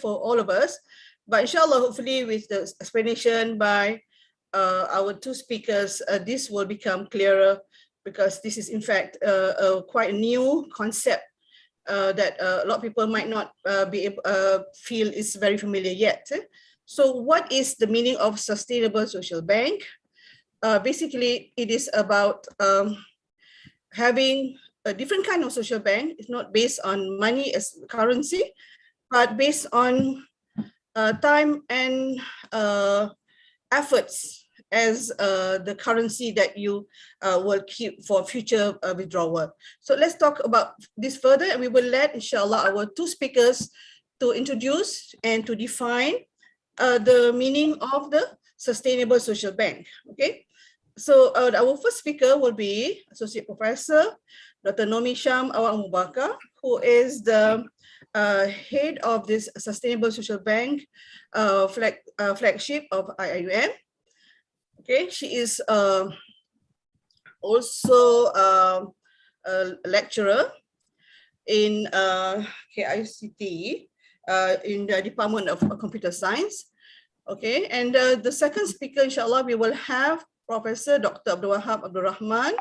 for all of us. But inshallah, hopefully with the explanation by our two speakers, this will become clearer, because this is in fact quite a new concept that a lot of people might not be able feel is very familiar yet. So what is the meaning of sustainable social bank? Basically, it is about having a different kind of social bank. It's not based on money as currency, but based on time and efforts as the currency that you will keep for future withdrawal. So let's talk about this further, and we will let, inshallah, our two speakers to introduce and to define the meaning of the sustainable social bank. Okay, so our first speaker will be Associate Professor Dr. Normi Sham Awang Bakar, who is the head of this Sustainable Social Bank flagship of IIUM. Okay, she is also a lecturer in KICT in the Department of Computer Science. Okay, and the second speaker, inshallah, we will have Professor Dr. Abdul Wahab Abdul Rahman,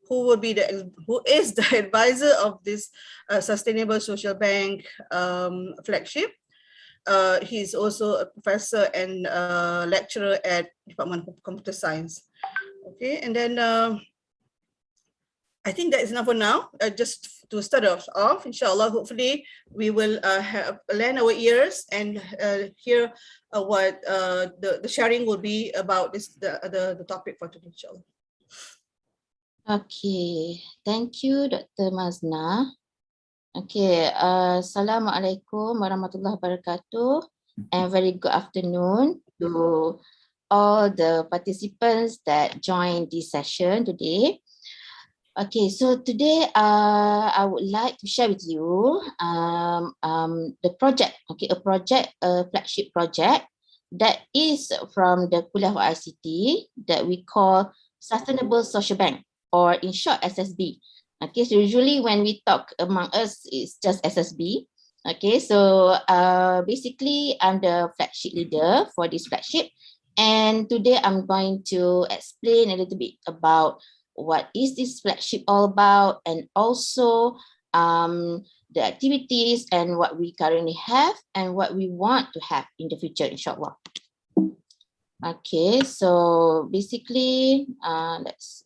who is the advisor of this Sustainable Social Bank flagship. He's also a professor and lecturer at Department of Computer Science. Okay, and then I think that is enough for now. Just to start us off, inshallah, hopefully we will lend our ears and hear what the sharing will be about this the topic for today, inshallah. Okay, thank you, Dr. Maznah. Okay, Assalamualaikum warahmatullahi wabarakatuh, and very good afternoon to all the participants that joined this session today. Okay, so today I would like to share with you the project, okay, a flagship project that is from the Kuliah of ICT that we call Sustainable Social Bank, or in short SSB. Okay, so usually when we talk among us, it's just SSB. Okay, so basically I'm the flagship leader for this flagship, and today I'm going to explain a little bit about what is this flagship all about, and also the activities and what we currently have and what we want to have in the future, inshallah. Okay, so basically let's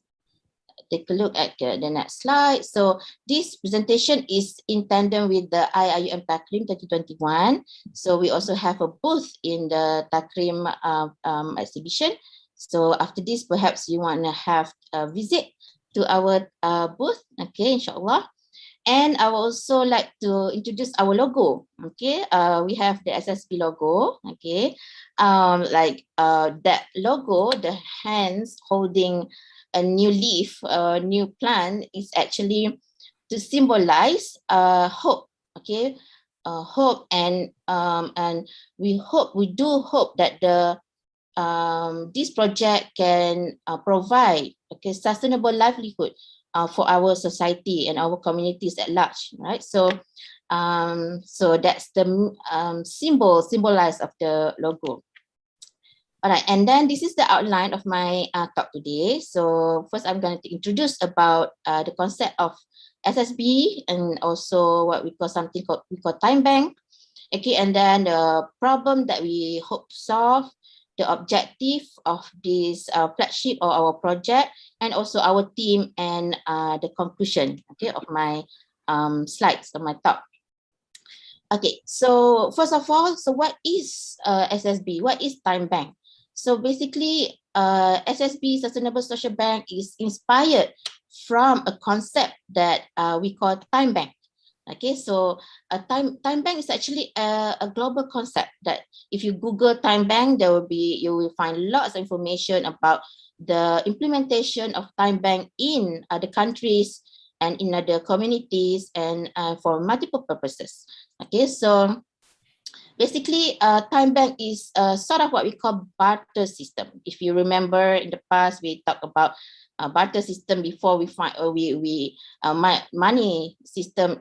take a look at the next slide. So this presentation is in tandem with the IIUM Takrim 2021. So we also have a booth in the Takrim exhibition. So after this, perhaps you want to have a visit to our booth, okay, inshallah. And I would also like to introduce our logo. Okay, we have the SSB logo. Okay, that logo, the hands holding a new leaf, a new plant, is actually to symbolize hope. Okay, hope, and we do hope that the this project can provide, okay, sustainable livelihood for our society and our communities at large, right? So so that's the symbolized of the logo. All right, and then this is the outline of my talk today. So first I'm going to introduce about the concept of SSB, and also what we call time bank. Okay, and then the problem that we hope to solve, the objective of this flagship or our project, and also our team, and the conclusion, okay, of my slides of my talk. Okay, so first of all, so what is SSB? What is time bank? So basically, SSB, Sustainable Social Bank, is inspired from a concept that we call time bank. Okay, so a time bank is actually a global concept that if you Google time bank, you will find lots of information about the implementation of time bank in other countries and in other communities, and for multiple purposes. Okay, so basically, time bank is sort of what we call barter system. If you remember, in the past we talked about barter system before money system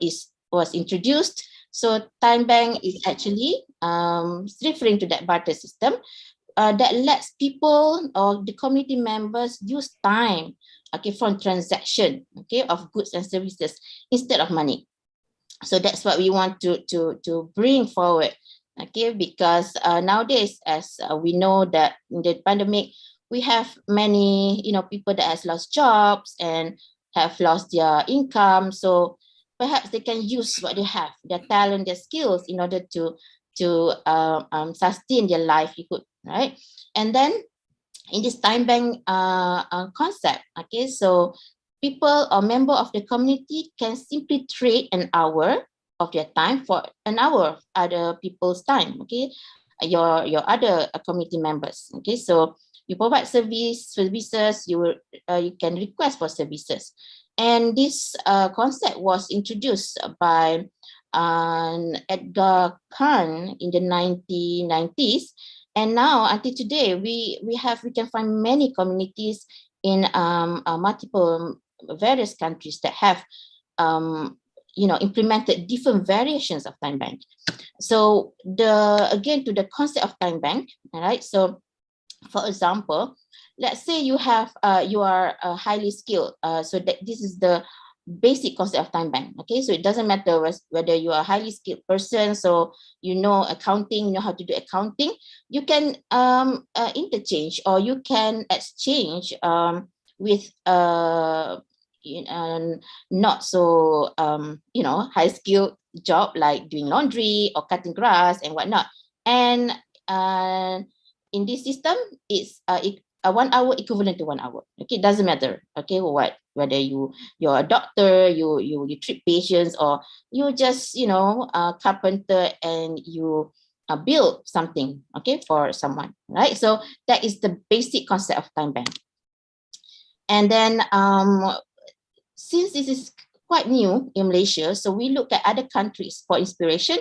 was introduced. So time bank is actually referring to that barter system, that lets people or the community members use time, okay, from transaction, okay, of goods and services instead of money. So that's what we want to bring forward, okay, because nowadays, as we know that in the pandemic, we have many, people that has lost jobs and have lost their income. So perhaps they can use what they have, their talent, their skills, in order to sustain their livelihood, right? And then in this time bank concept, okay, so people or member of the community can simply trade an hour of their time for an hour of other people's time, okay, your other community members, okay. So you provide services, you can request for services. And this concept was introduced by Edgar Khan in the 1990s. And now, until today, we can find many communities in multiple various countries that have implemented different variations of time bank. So again to the concept of time bank, all right. So for example, let's say you are highly skilled. So that this is the basic concept of time bank. Okay, so it doesn't matter whether you are a highly skilled person, so you know accounting, you know how to do accounting, you can interchange or you can exchange with not so high skilled job like doing laundry or cutting grass and whatnot. And in this system, it's 1 hour equivalent to 1 hour. Okay, it doesn't matter. Okay, whether you're a doctor, you treat patients, or you just a carpenter and you build something, okay, for someone, right? So that is the basic concept of time bank. And then since this is quite new in Malaysia, so we look at other countries for inspiration.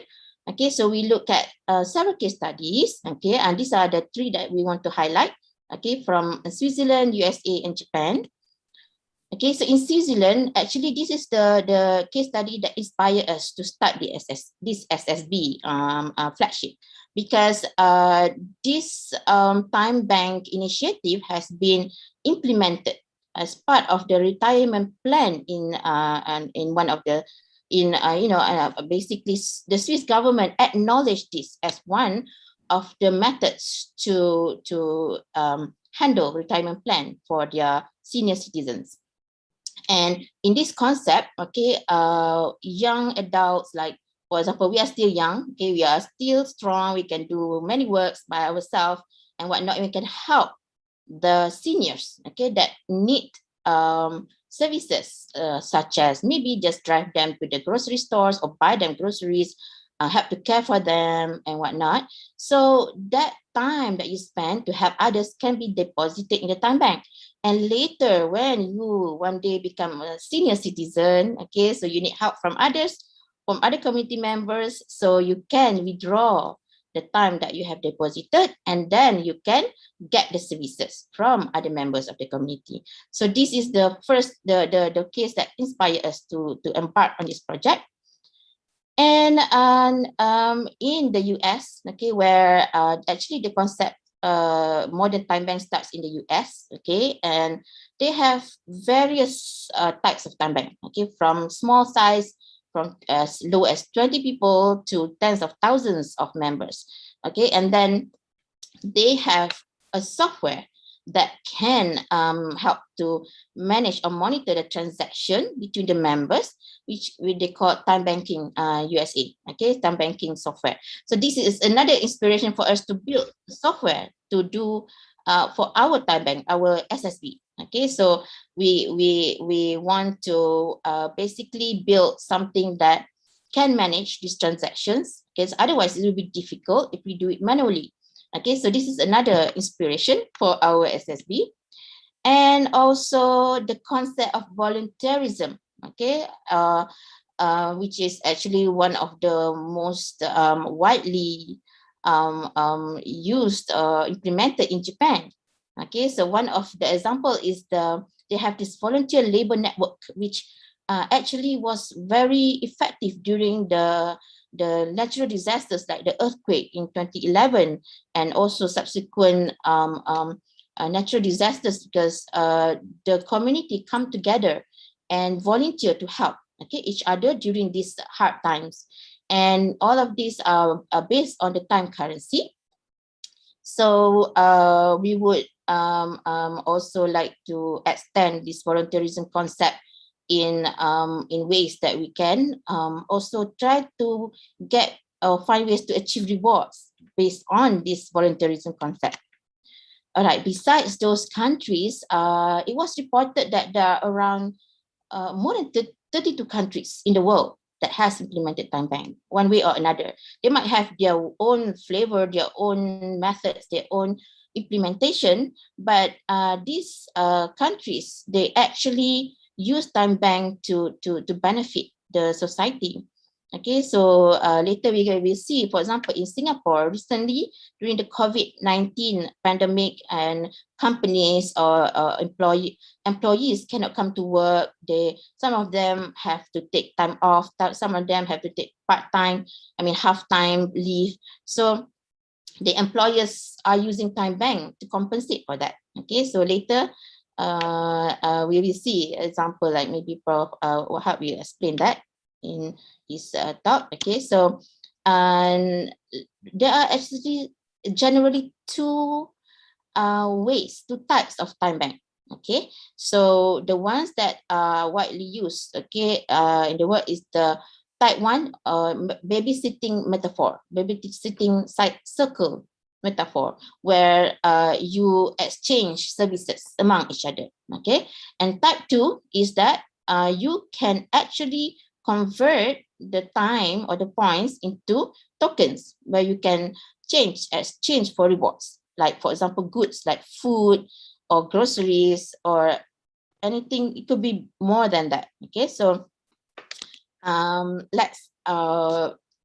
Okay, so we look at several case studies. Okay, and these are the 3 that we want to highlight. Okay, from Switzerland, USA, and Japan. Okay, so in Switzerland, actually, this is the case study that inspired us to start this SSB flagship, because this time bank initiative has been implemented as part of the retirement plan in one of the basically the Swiss government acknowledged this as one of the methods to handle retirement plan for their senior citizens. And in this concept, okay, young adults, like for example, we are still young, okay, we are still strong, we can do many works by ourselves and whatnot, and we can help the seniors, okay, that need services such as maybe just drive them to the grocery stores or buy them groceries, help to care for them and whatnot. So that time that you spend to help others can be deposited in the time bank. And later, when you one day become a senior citizen, okay, so you need help from others, from other community members, so you can withdraw the time that you have deposited, and then you can get the services from other members of the community. So this is the first, the case that inspired us to embark on this project. And in the US, okay, where actually the concept modern time bank starts in the US, okay, and they have various types of time bank, okay, from small size, from as low as 20 people to tens of thousands of members, okay, and then they have a software that can help to manage or monitor the transaction between the members, which they call time banking USA, okay, time banking software. So this is another inspiration for us to build software to do for our time bank, our SSB. Okay, so we want to basically build something that can manage these transactions, because otherwise it will be difficult if we do it manually. Okay, so this is another inspiration for our SSB. And also the concept of volunteerism, okay, which is actually one of the most widely used implemented in Japan. Okay, so one of the example is they have this volunteer labor network, which actually was very effective during the the natural disasters like the earthquake in 2011 and also subsequent natural disasters, because the community come together and volunteer to help each other during these hard times. And all of these are based on the time currency. So we would also like to extend this volunteerism concept in ways that we can also try to get find ways to achieve rewards based on this volunteerism concept. All right, besides those countries, it was reported that there are around more than 32 countries in the world that has implemented time bank one way or another. They might have their own flavor, their own methods, their own implementation, but these countries, they actually use time bank to benefit the society. Okay, so later we will see, for example, in Singapore recently during the COVID-19 pandemic, and companies or employees cannot come to work. Some of them have to take time off. Some of them have to take part-time, half-time leave. So the employers are using time bank to compensate for that. Okay, so later we will see example like maybe Prof Wahab will explain that in his talk. Okay, so there are actually generally two types of time bank. Okay, so the ones that are widely used, okay, in the world is the type 1 babysitting metaphor, babysitting circle metaphor, where you exchange services among each other. Okay, and type 2 is that you can actually convert the time or the points into tokens, where you can exchange for rewards, like for example goods like food or groceries or anything. It could be more than that. Okay, so let's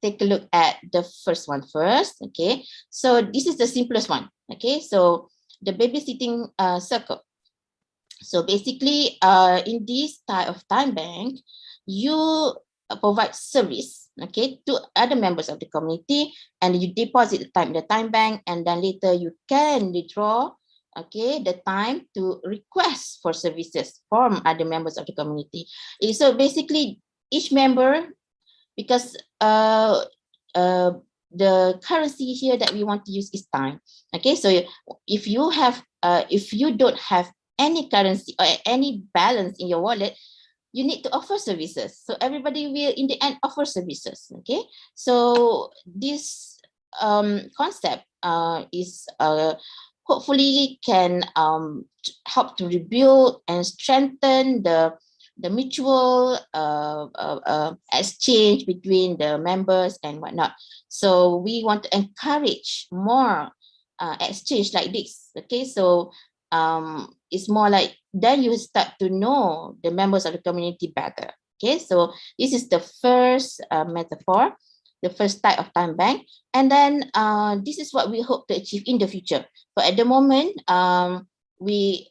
take a look at the first one first. Okay, so this is the simplest one. Okay, so the babysitting circle. So basically in this type of time bank, you provide service, okay, to other members of the community, and you deposit the time bank, and then later you can withdraw, okay, the time to request for services from other members of the community. So basically each member, because the currency here that we want to use is time. Okay, so if you don't have any currency or any balance in your wallet, you need to offer services. So everybody will in the end offer services. Okay, so this concept is hopefully can help to rebuild and strengthen the mutual exchange between the members and whatnot. So we want to encourage more exchange like this. Okay, so it's more like then you start to know the members of the community better. Okay, so this is the first metaphor, the first type of time bank, and then this is what we hope to achieve in the future. But at the moment, we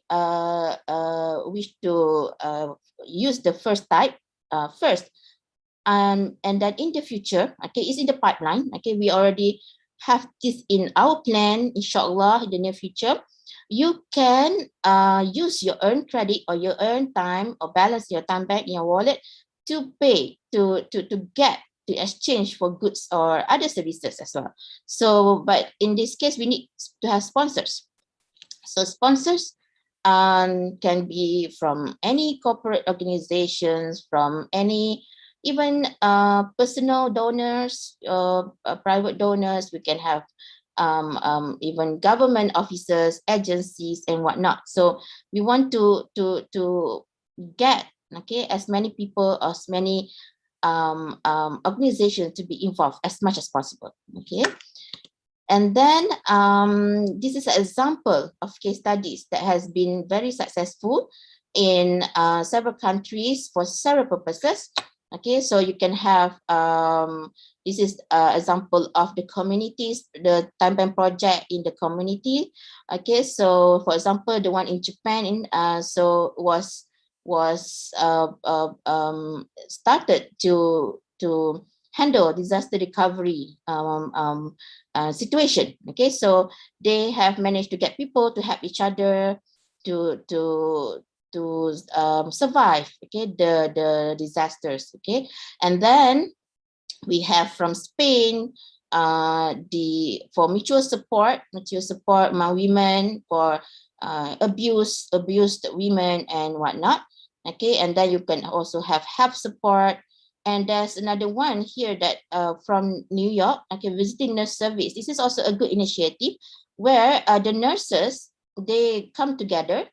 wish to use the first type first, and then in the future, okay, it's in the pipeline. Okay, we already have this in our plan, inshallah, in the near future. You can use your earned credit or your earned time or balance your time bank in your wallet to pay to get to exchange for goods or other services as well. So, but in this case, we need to have sponsors. So sponsors can be from any corporate organizations, from any even personal donors, private donors. We can have even government officers, agencies, and whatnot. So we want to get, okay, as many people, as many organizations to be involved as much as possible. Okay, and then this is an example of case studies that has been very successful in several countries for several purposes. Okay, so you can have this is example of the communities, the time bank project in the community. Okay, so for example, the one in Japan so was started to handle disaster recovery situation. Okay, so they have managed to get people to help each other to survive, okay, the disasters. Okay, and then we have from Spain for mutual support among women, for abused women and whatnot. Okay, and then you can also have help support. And there's another one here that from New York, okay, visiting nurse service. This is also a good initiative where the nurses, they come together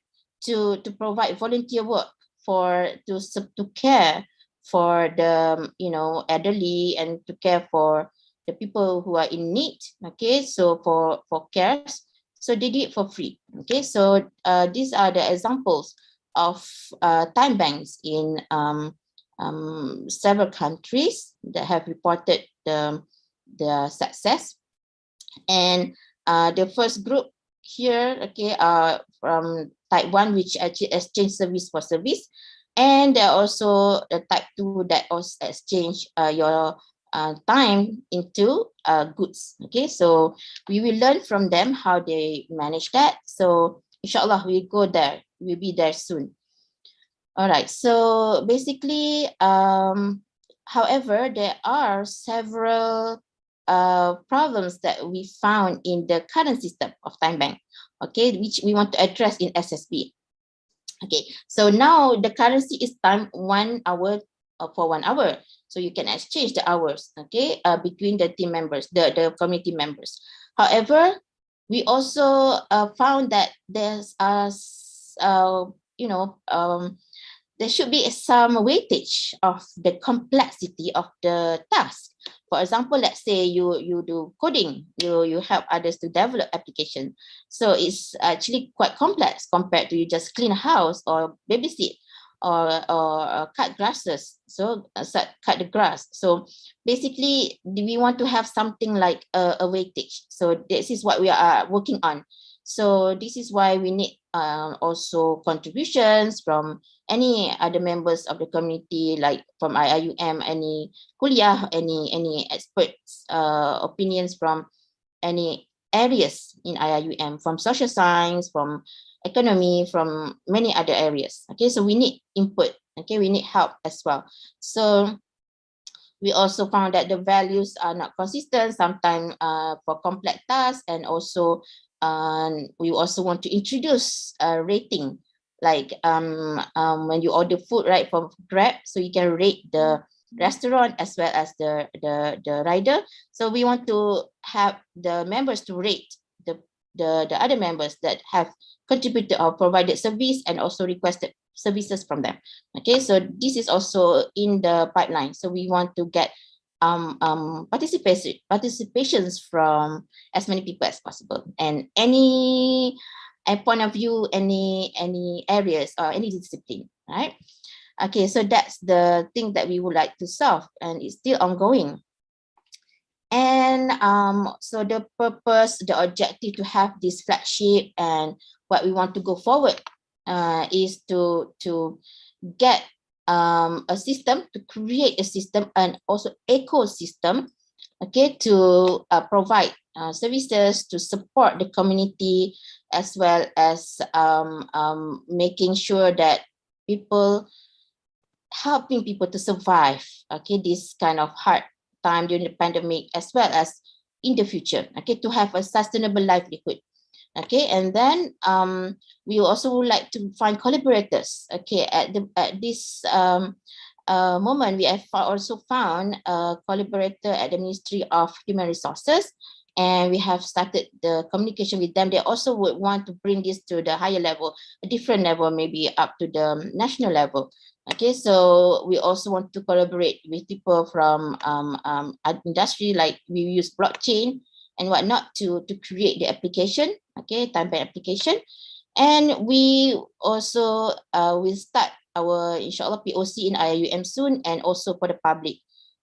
to provide volunteer work to care for the elderly and to care for the people who are in need. Okay, so for cares, so they did it for free. Okay, so these are the examples of time banks in several countries that have reported the success. And the first group here, okay, are from type 1, which actually exchange service for service. And there are also the type 2 that also exchange your time into goods. Okay, so we will learn from them how they manage that. So inshallah, we'll go there. We'll be there soon. All right, so basically, however, there are several problems that we found in the current system of time bank, okay, which we want to address in SSB. Okay, so now the currency is time 1 hour for 1 hour. So you can exchange the hours, okay, between the team members, the community members. However, we also found that there's there should be some weightage of the complexity of the task. For example, let's say you do coding, you help others to develop application. So it's actually quite complex compared to you just clean a house or babysit or cut grasses. So cut the grass. So basically, we want to have something like a weightage. So this is what we are working on. So this is why we need also contributions from any other members of the community, like from IIUM, any kuliah, any experts opinions from any areas in IIUM, from social science, from economy, from many other areas. Okay, so we need input. Okay, we need help as well. So we also found that the values are not consistent sometimes for complex tasks, and also we also want to introduce a rating, like when you order food, right, from Grab, so you can rate the restaurant as well as the rider. So we want to have the members to rate the other members that have contributed or provided service and also requested services from them. Okay, so this is also in the pipeline. So we want to get participations from as many people as possible, and any point of view, any areas or any discipline, right? Okay, so that's the thing that we would like to solve, and it's still ongoing. And so the purpose, the objective to have this flagship and what we want to go forward is to get a system, to create a system and also ecosystem, okay, to provide services to support the community, as well as making sure that helping people to survive, okay, this kind of hard time during the pandemic, as well as in the future, okay, to have a sustainable livelihood. Okay, and then we also would like to find collaborators. Okay, at this moment, we have also found a collaborator at the Ministry of Human Resources, and we have started the communication with them. They also would want to bring this to the higher level, a different level, maybe up to the national level. Okay, so we also want to collaborate with people from industry, like we use blockchain and whatnot to create the application, okay, time bank application. And we also will start our, inshallah, POC in IIUM soon, and also for the public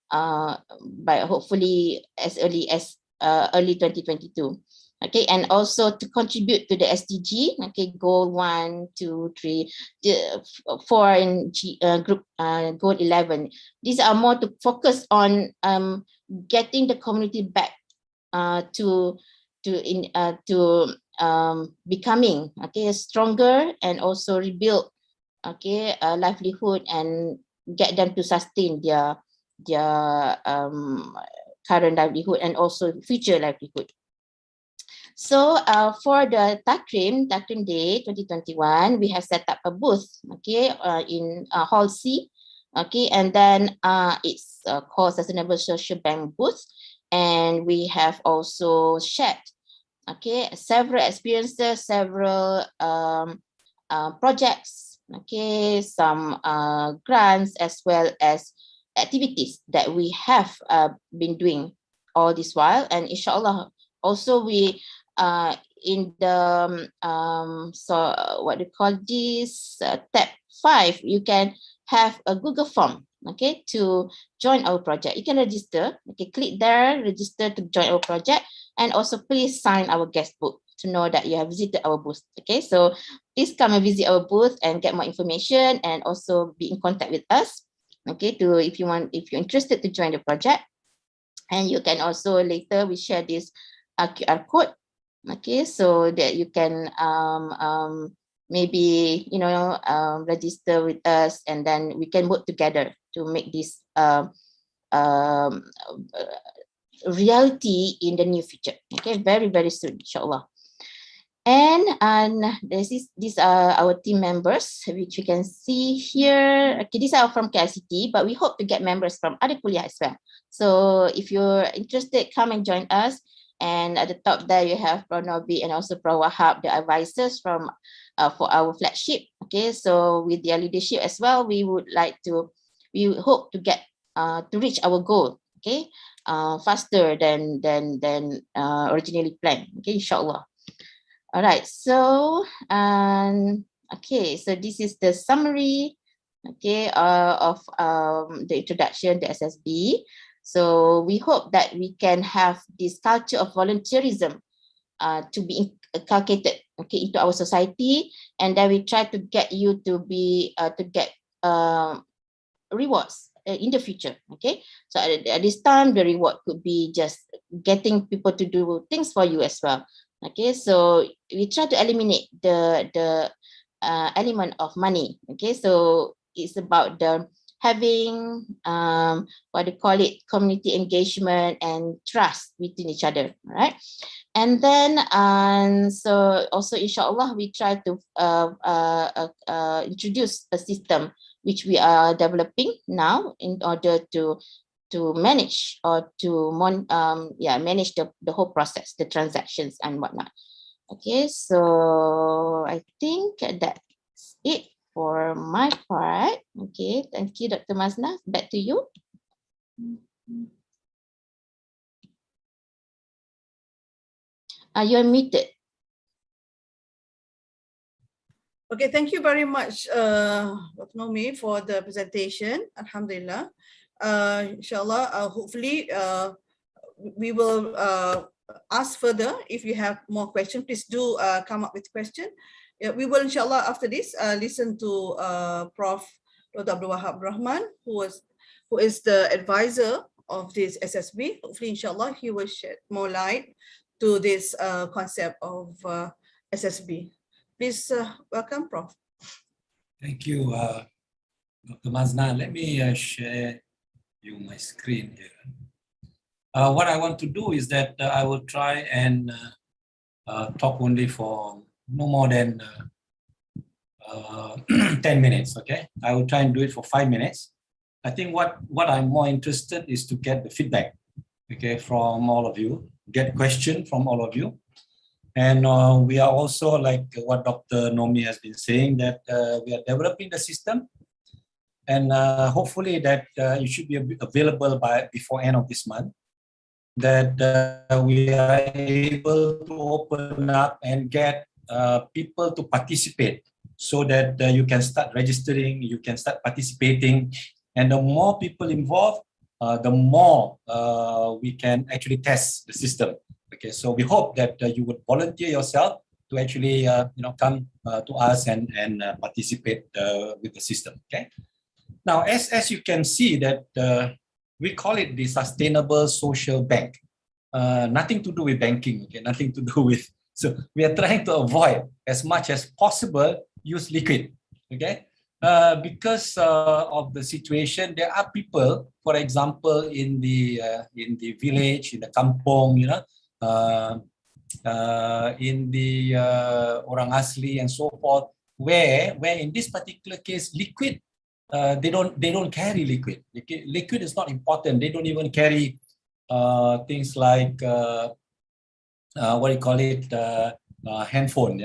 by hopefully as early as early 2022. Okay, and also to contribute to the SDG, okay, goal 1, 2, 3, 4 in group goal 11. These are more to focus on getting the community back to becoming, okay, stronger, and also rebuild, okay, livelihood, and get them to sustain their current livelihood and also future livelihood. So for the Takrim Day 2021, we have set up a booth, okay, in Hall C, okay, and then it's called Sustainable Social Bank booth, and we have also shared, okay, several experiences, several projects, okay, some grants, as well as activities that we have been doing all this while. And inshallah, also we in the so what do you call this, tab 5, you can have a Google form, okay, to join our project. You can register, okay, click there, register to join our project, and also please sign our guest book to know that you have visited our booth. Okay, so please come and visit our booth and get more information, and also be in contact with us, okay, to if you're interested to join the project. And you can also later we share this QR code, okay, so that you can maybe register with us, and then we can work together to make this reality in the near future, okay, very, very soon, inshallah. And these are our team members, which you can see here. Okay, these are from KICT, but we hope to get members from other kuliah as well. So if you're interested, come and join us. And at the top there, you have Prof. Normi and also Prof. Wahab, the advisors from for our flagship. Okay, so with their leadership as well, we hope to get to reach our goal, okay, faster than originally planned. Okay, inshallah. All right, so okay, so this is the summary, okay, of the introduction to SSB. So we hope that we can have this culture of volunteerism to be inculcated, okay, into our society, and then we try to get you to get rewards in the future. Okay, so at this time the reward could be just getting people to do things for you as well. Okay, so we try to eliminate the element of money. Okay, so it's about the having what they call it, community engagement and trust between each other, right? And then so also inshallah we try to introduce a system which we are developing now in order to manage or to manage the whole process, the transactions and whatnot. Okay, so I think that's it for my part. Okay, thank you, Dr. Maznah. Back to you. You're muted. Okay, thank you very much, Dr. Normi, for the presentation. Alhamdulillah. Inshallah, hopefully we will ask further. If you have more questions, please do come up with question. We will, inshallah, after this, listen to Prof. Dr. Abdul Wahab Rahman, who is the advisor of this SSB. Hopefully, inshallah, he will shed more light to this concept of SSB. Please welcome, Prof. Thank you, Dr. Maznah. Let me share you my screen here. What I want to do is that I will try and talk only for no more than 10 minutes, okay? I will try and do it for 5 minutes. I think what I'm more interested is to get the feedback, okay, from all of you, get question from all of you. And we are also, like what Dr. Normi has been saying, that we are developing the system, and hopefully that it should be available before end of this month, that we are able to open up and get people to participate, so that you can start registering, you can start participating, and the more people involved, the more we can actually test the system. Okay, so we hope that you would volunteer yourself to actually come to us and participate with the system. Okay. Now, as you can see that we call it the Sustainable Social Bank. Nothing to do with banking. Okay, nothing to do with. So we are trying to avoid as much as possible use liquid. Okay. Because of the situation, there are people, for example, in the village, in the kampong, in the orang asli and so forth, where in this particular case, liquid, they don't carry liquid. Liquid is not important. They don't even carry things like what do you call it, handphone,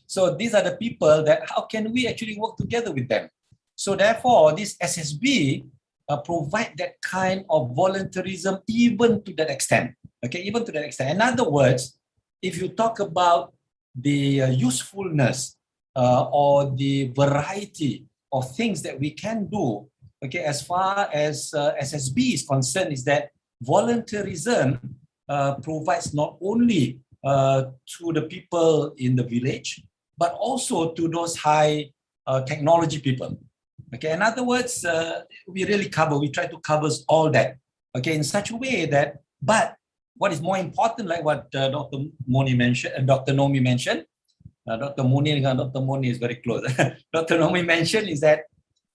So these are the people that how can we actually work together with them? So therefore, this SSB provide that kind of volunteerism even to that extent. Okay, even to that extent. In other words, if you talk about the usefulness or the variety of things that we can do, okay, as far as SSB is concerned, is that volunteerism provides not only to the people in the village, but also to those high technology people. Okay, in other words, we try to cover all that. Okay, in such a way that, but what is more important, like what Dr. Normi mentioned, Dr. Normi is very close. Dr. Normi mentioned is that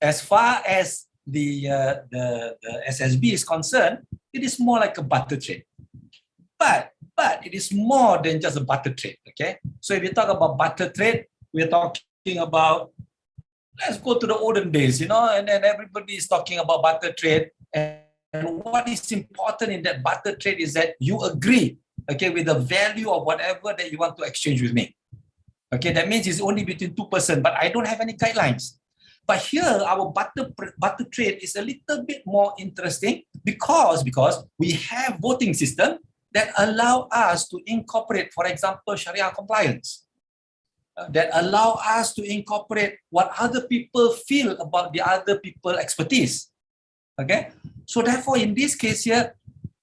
as far as the SSB is concerned, it is more like a barter trade. But it is more than just a barter trade, okay? So if you talk about barter trade, we're talking about, let's go to the olden days, and then everybody is talking about barter trade. And what is important in that barter trade is that you agree, okay, with the value of whatever that you want to exchange with me. Okay, that means it's only between two persons, but I don't have any guidelines. But here, our barter trade is a little bit more interesting because we have voting system that allow us to incorporate, for example, Sharia compliance, that allow us to incorporate what other people feel about the other people's expertise. Okay, so therefore, in this case here,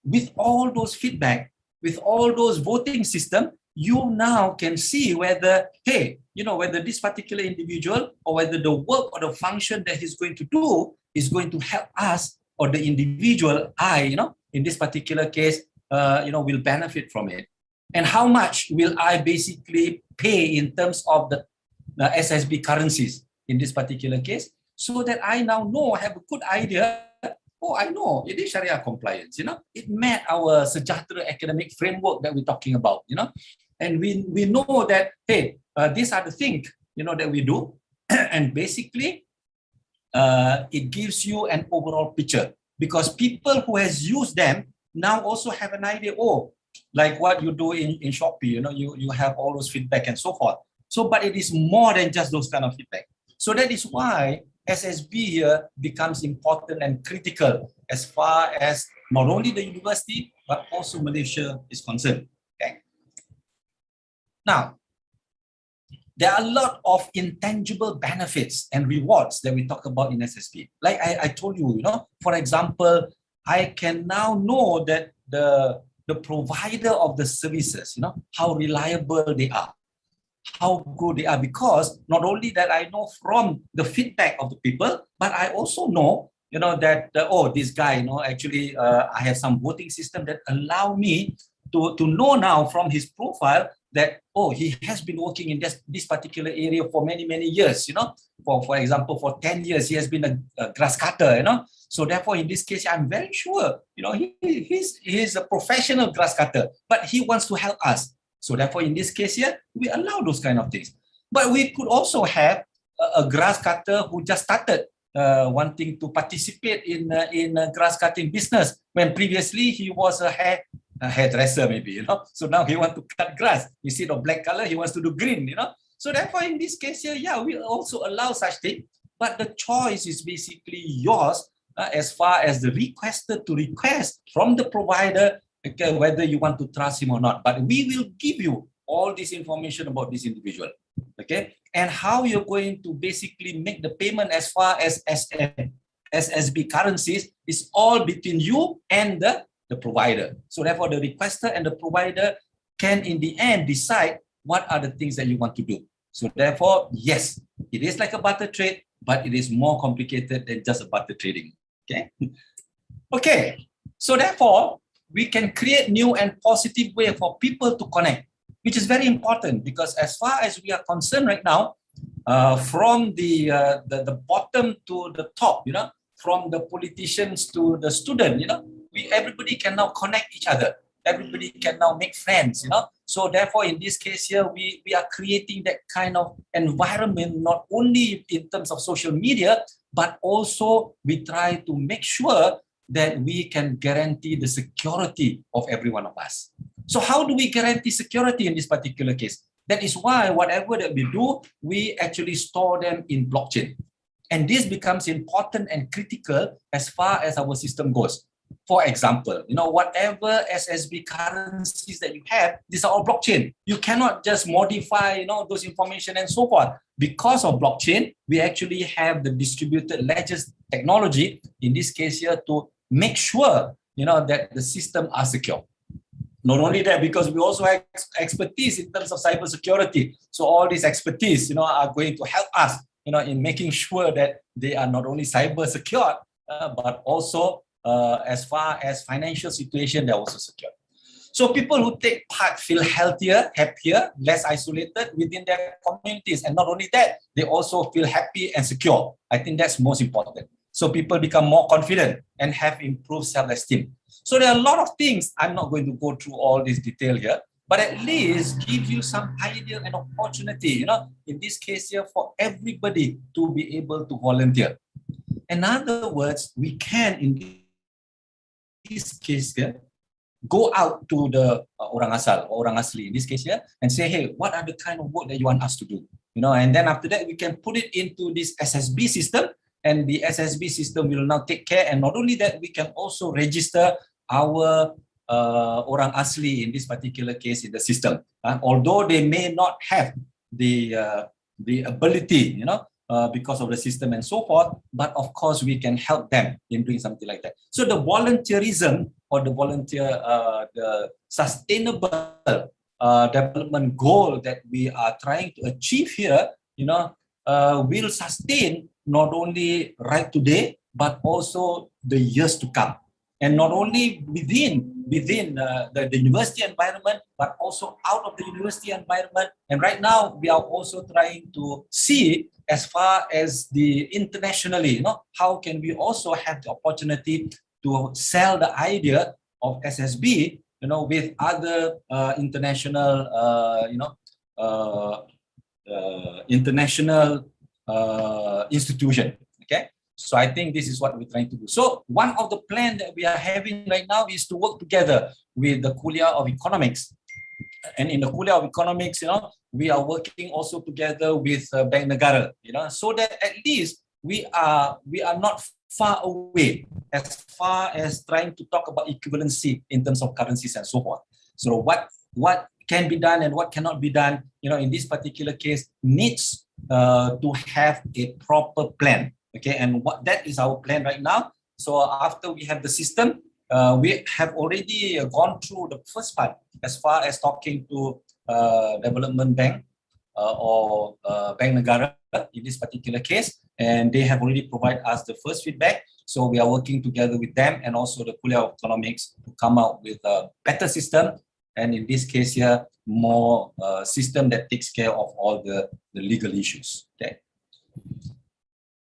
with all those feedback, with all those voting system, you now can see whether, hey, whether this particular individual or whether the work or the function that he's going to do is going to help us or the individual, in this particular case, will benefit from it. And how much will I basically pay in terms of the SSB currencies in this particular case, so that I now know, I have a good idea. Oh, I know it is Sharia compliance. It met our Sejahtera academic framework that we're talking about. And we know that, hey, these are the things that we do, and basically it gives you an overall picture, because people who has used them now also have an idea. Oh, like what you do in Shopee, you have all those feedback and so forth. So, but it is more than just those kind of feedback. So that is why SSB here becomes important and critical as far as not only the university, but also Malaysia is concerned. Okay. Now, there are a lot of intangible benefits and rewards that we talk about in SSB. Like I told you, for example, I can now know that the provider of the services, how reliable they are, how good they are, because not only that I know from the feedback of the people, but I also know, that, this guy, actually I have some voting system that allow me to know now from his profile that, he has been working in this particular area for many, many years, for example, for 10 years, he has been a grass cutter, So therefore, in this case, I'm very sure, he's a professional grass cutter, but he wants to help us. So therefore, in this case here, we allow those kind of things. But we could also have a grass cutter who just started wanting to participate in a grass cutting business, when previously he was a hairdresser maybe, So now he wants to cut grass. Instead of black color, he wants to do green, So therefore, in this case here, we also allow such thing. But the choice is basically yours as far as the requester to request from the provider, okay, whether you want to trust him or not. But we will give you all this information about this individual, okay? And how you're going to basically make the payment as far as SSB currencies is all between you and the the provider. So therefore, the requester and the provider can in the end decide what are the things that you want to do. So therefore, yes, it is like a barter trade, but it is more complicated than just a barter trading. Okay. Okay. So therefore, we can create new and positive way for people to connect, which is very important because as far as we are concerned right now, from the bottom to the top, from the politicians to the student, everybody can now connect each other. Everybody can now make friends, So therefore, in this case here, we are creating that kind of environment, not only in terms of social media, but also we try to make sure that we can guarantee the security of every one of us. So how do we guarantee security in this particular case? That is why whatever that we do, we actually store them in blockchain. And this becomes important and critical as far as our system goes. For example, whatever SSB currencies that you have, these are all blockchain. You cannot just modify, those information and so forth. Because of blockchain, we actually have the distributed ledgers technology, in this case here, to make sure, that the system are secure. Not only that, because we also have expertise in terms of cybersecurity. So all these expertise, are going to help us, in making sure that they are not only cyber secure, but also as far as financial situation, they're also secure. So people who take part feel healthier, happier, less isolated within their communities. And not only that, they also feel happy and secure. I think that's most important. So people become more confident and have improved self-esteem. So there are a lot of things. I'm not going to go through all this detail here, but at least give you some idea and opportunity, in this case here, for everybody to be able to volunteer. In other words, we can, in this case here, go out to the orang asal or orang asli in this case here and say, hey, what are the kind of work that you want us to do? And then after that, we can put it into this SSB system, and the SSB system will now take care. And not only that, we can also register our orang asli in this particular case in the system. Although they may not have the ability, because of the system and so forth, but of course we can help them in doing something like that. So the volunteerism or the the sustainable development goal that we are trying to achieve here, will sustain not only right today, but also the years to come. And not only within the university environment, but also out of the university environment. And right now, we are also trying to see as far as the internationally, how can we also have the opportunity to sell the idea of SSB, with other international, international institution. Okay. So I think this is what we're trying to do. So one of the plans that we are having right now is to work together with the Kuliah of Economics. And in the Kuliah of Economics, we are working also together with Bank Negara, so that at least we are not far away as far as trying to talk about equivalency in terms of currencies and so forth. So what can be done and what cannot be done, in this particular case needs to have a proper plan. Okay, and what that is our plan right now. So after we have the system, we have already gone through the first part as far as talking to Development Bank or Bank Negara in this particular case, and they have already provided us the first feedback. So we are working together with them and also the Kuliah of Economics to come out with a better system, and in this case here, more system that takes care of all the legal issues. Okay.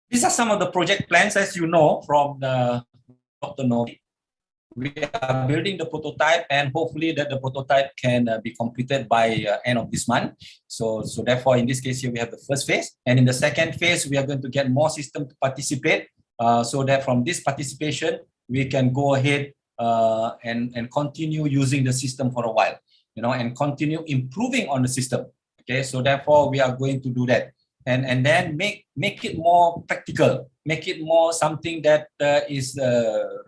These are some of the project plans, as you know, from Dr. Normi. We are building the prototype, and hopefully that the prototype can be completed by end of this month. So therefore, in this case here, we have the first phase. And in the second phase, we are going to get more systems to participate, so that from this participation, we can go ahead and continue using the system for a while, and continue improving on the system. Okay, so therefore, we are going to do that. And then make it more practical, make it more something that is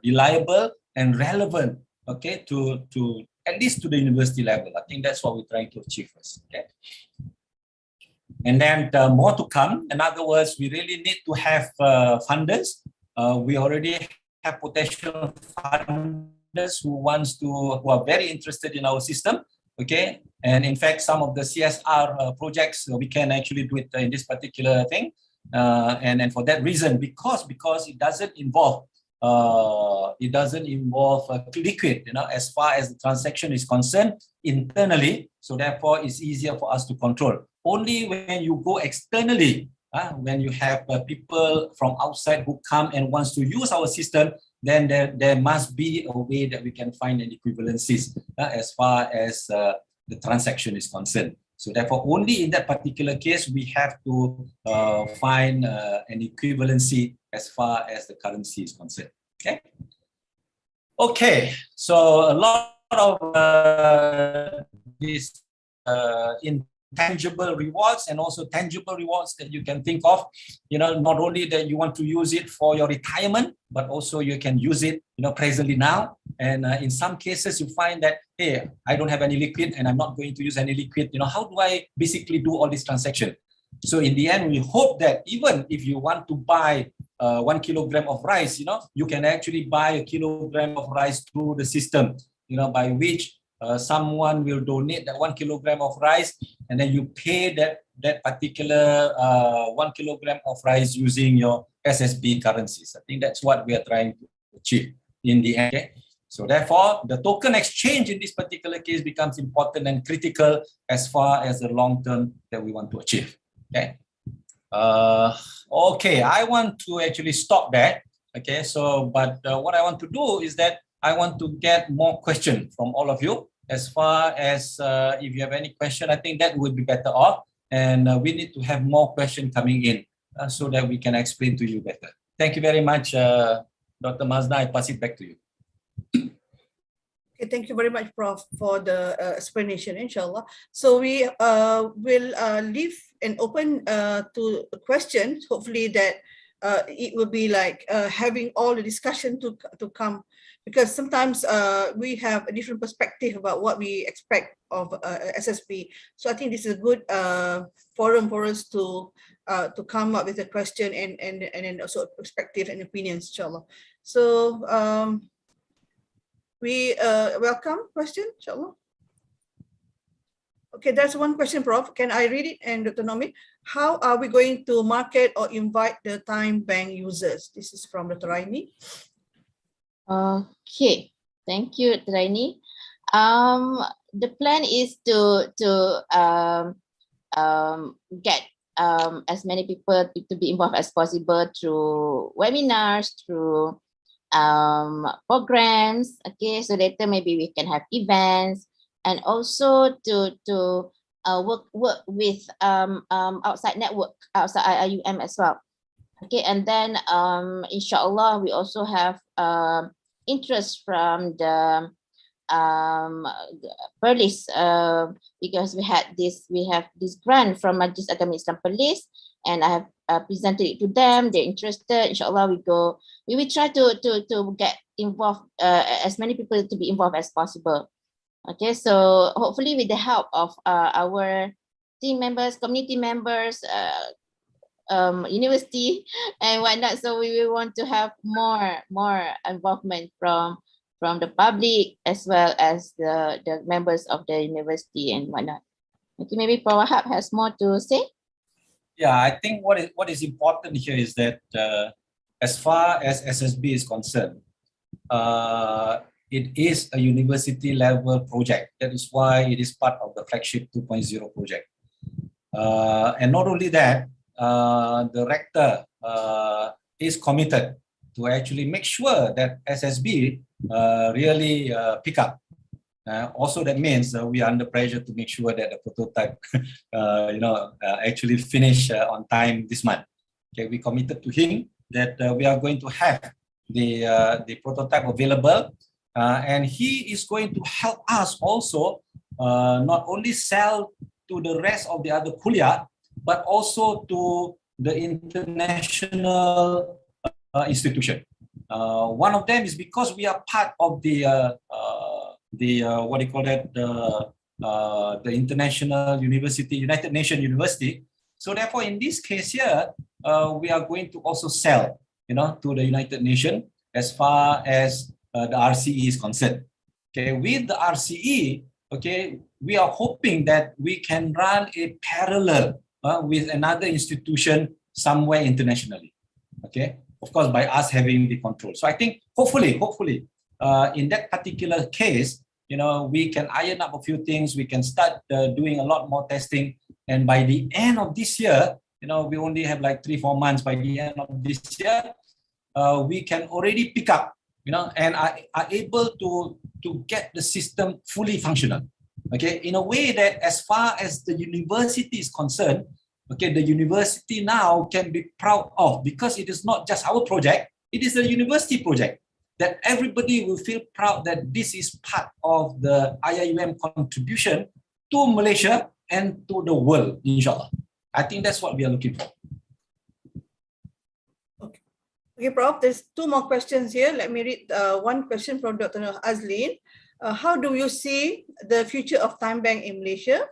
reliable and relevant, okay, to at least to the university level. I think that's what we're trying to achieve first. Okay. And then more to come. In other words, we really need to have funders. We already have potential funders who are very interested in our system. Okay, and in fact, some of the CSR projects we can actually do it in this particular thing, and for that reason, because it doesn't involve liquid, as far as the transaction is concerned internally. So therefore, it's easier for us to control. Only when you go externally, when you have people from outside who come and wants to use our system, then there must be a way that we can find an equivalencies as far as the transaction is concerned. So therefore, only in that particular case, we have to find an equivalency as far as the currency is concerned. Okay. Okay. So a lot of these intangible rewards and also tangible rewards that you can think of, not only that you want to use it for your retirement, but also you can use it, presently now. And in some cases, you find that, hey, I don't have any liquid and I'm not going to use any liquid. How do I basically do all these transactions? So in the end, we hope that even if you want to buy 1 kilogram of rice, you can actually buy a kilogram of rice through the system, by which someone will donate that 1 kilogram of rice, and then you pay that particular 1 kilogram of rice using your SSB currencies. I think that's what we are trying to achieve in the end. Okay? So therefore, the token exchange in this particular case becomes important and critical as far as the long term that we want to achieve. Okay. Okay, I want to actually stop there. Okay, so but what I want to do is that I want to get more questions from all of you. As far as if you have any question, I think that would be better off. And we need to have more questions coming in so that we can explain to you better. Thank you very much, Dr. Maznah. I pass it back to you. Okay, thank you very much, Prof, for the explanation, inshallah. So we will leave and open to questions. Hopefully that it will be like having all the discussion to come, because sometimes we have a different perspective about what we expect of SSB. So I think this is a good forum for us to come up with a question and then also perspective and opinions, inshallah. So we welcome question, inshallah. Okay, that's one question, Prof. Can I read it? And Dr. Normi, how are we going to market or invite the time bank users? This is from Dr. Raini. Okay, thank you, Raini. The plan is to get as many people to be involved as possible through webinars, through programs. Okay, so later maybe we can have events, and also to work with outside network, outside IIUM as well. Okay, and then inshallah we also have interest from the police, because we have this grant from Majlis Agama Islam Police, and I have presented it to them. They're interested. Inshallah, we will try to get involved, as many people to be involved as possible. Okay, so hopefully with the help of our team members, community members, university and whatnot, so we will want to have more involvement from the public as well as the members of the university and whatnot. Okay, maybe Prof Wahab has more to say. Yeah, I think what is important here is that as far as SSB is concerned, it is a university level project. That is why it is part of the Flagship 2.0 project. And not only that, the rector is committed to actually make sure that SSB really pick up. Also, that means we are under pressure to make sure that the prototype, actually finish on time this month. Okay, we committed to him that we are going to have the prototype available, and he is going to help us also not only sell to the rest of the other kuliah, but also to the international institution. One of them is because we are part of the what do you call that, the international university, United Nations University. So therefore, in this case here, we are going to also sell, to the United Nations as far as the RCE is concerned. Okay, with the RCE, okay, we are hoping that we can run a parallel with another institution somewhere internationally. Okay, of course, by us having the control. So I think hopefully, in that particular case, we can iron up a few things. We can start doing a lot more testing, and by the end of this year, we only have like 3-4 months. By the end of this year, we can already pick up, and are able to get the system fully functional. Okay, in a way that as far as the university is concerned, okay, the university now can be proud of, because it is not just our project, it is a university project, that everybody will feel proud that this is part of the IIUM contribution to Malaysia and to the world, inshallah. I think that's what we are looking for. Okay, Prof, there's 2 more questions here. Let me read one question from Dr. Azlin. How do you see the future of time bank in Malaysia?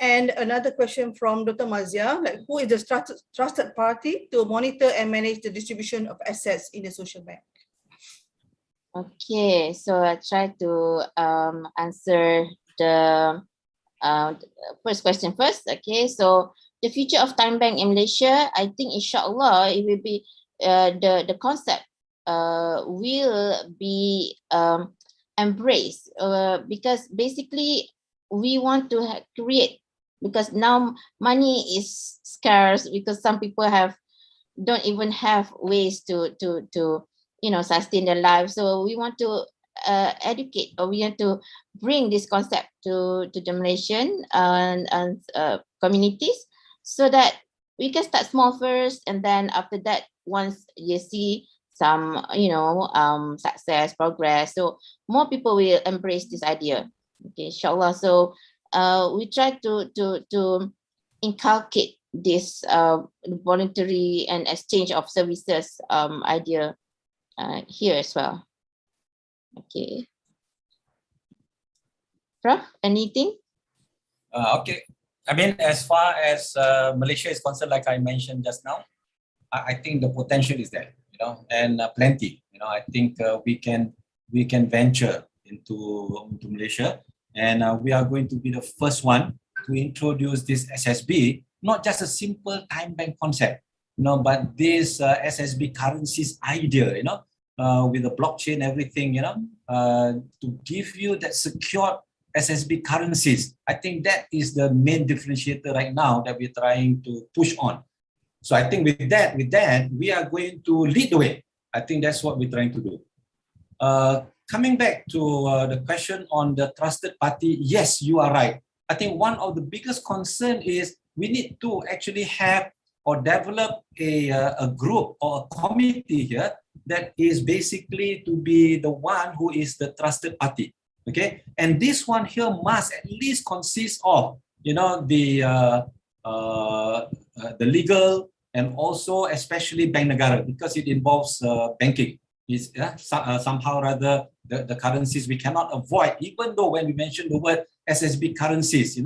And another question from Dr. Mazia, like, who is the trusted party to monitor and manage the distribution of assets in the social bank? Okay, so I try to answer the first question first. Okay, so the future of time bank in Malaysia, I think inshallah it will be the concept will be embraced because basically we want to create, because now money is scarce, because some people don't even have ways to sustain their lives. So we want to educate, or we want to bring this concept to the Malaysian and communities, so that we can start small first, and then after that, once you see some success, progress, so more people will embrace this idea. Okay, inshallah. So we try to inculcate this voluntary and exchange of services idea here as well. Okay, Prof, anything? Okay, I mean, as far as Malaysia is concerned, like I mentioned just now, I think the potential is there, and plenty. I think we can venture into Malaysia, and we are going to be the first one to introduce this SSB, not just a simple time bank concept, but this SSB currencies idea, with the blockchain, everything, to give you that secured SSB currencies. I think that is the main differentiator right now that we're trying to push on. So I think with that, we are going to lead the way. I think that's what we're trying to do. Coming back to the question on the trusted party, yes, you are right. I think one of the biggest concern is we need to actually have or develop a group or a committee here that is basically to be the one who is the trusted party. Okay, and this one here must at least consist of, the legal, and also especially bank negara, because it involves banking. Is somehow rather the currencies we cannot avoid, even though when we mention the word SSB currencies,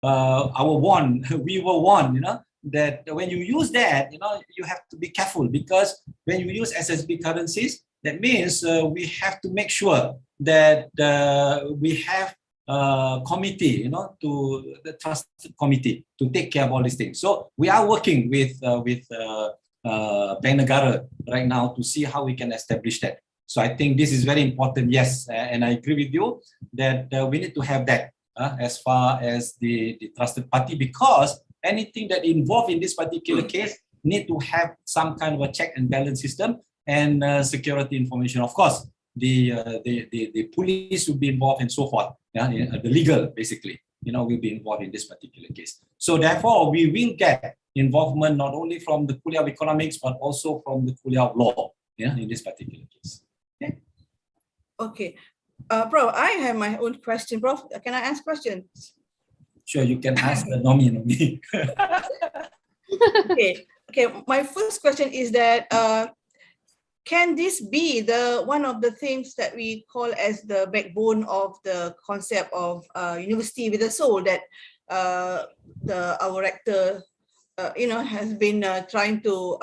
our warn, we were warned, that when you use that, you have to be careful, because when you use SSB currencies, that means we have to make sure that we have committee, to the trusted committee to take care of all these things. So we are working with Bank Negara right now to see how we can establish that. So I think this is very important, yes, and I agree with you that we need to have that as far as the trusted party, because anything that involved in this particular case need to have some kind of a check and balance system and security information. Of course, the police will be involved and so forth. Yeah, the legal basically, will be involved in this particular case. So therefore, we will get involvement not only from the Kuliah of Economics, but also from the Kuliah of Law, in this particular case. Okay. Okay. Prof, I have my own question. Prof, can I ask questions? Sure, you can ask the Normi. Okay. My first question is that can this be one of the things that we call as the backbone of the concept of university with a soul that our rector has been trying to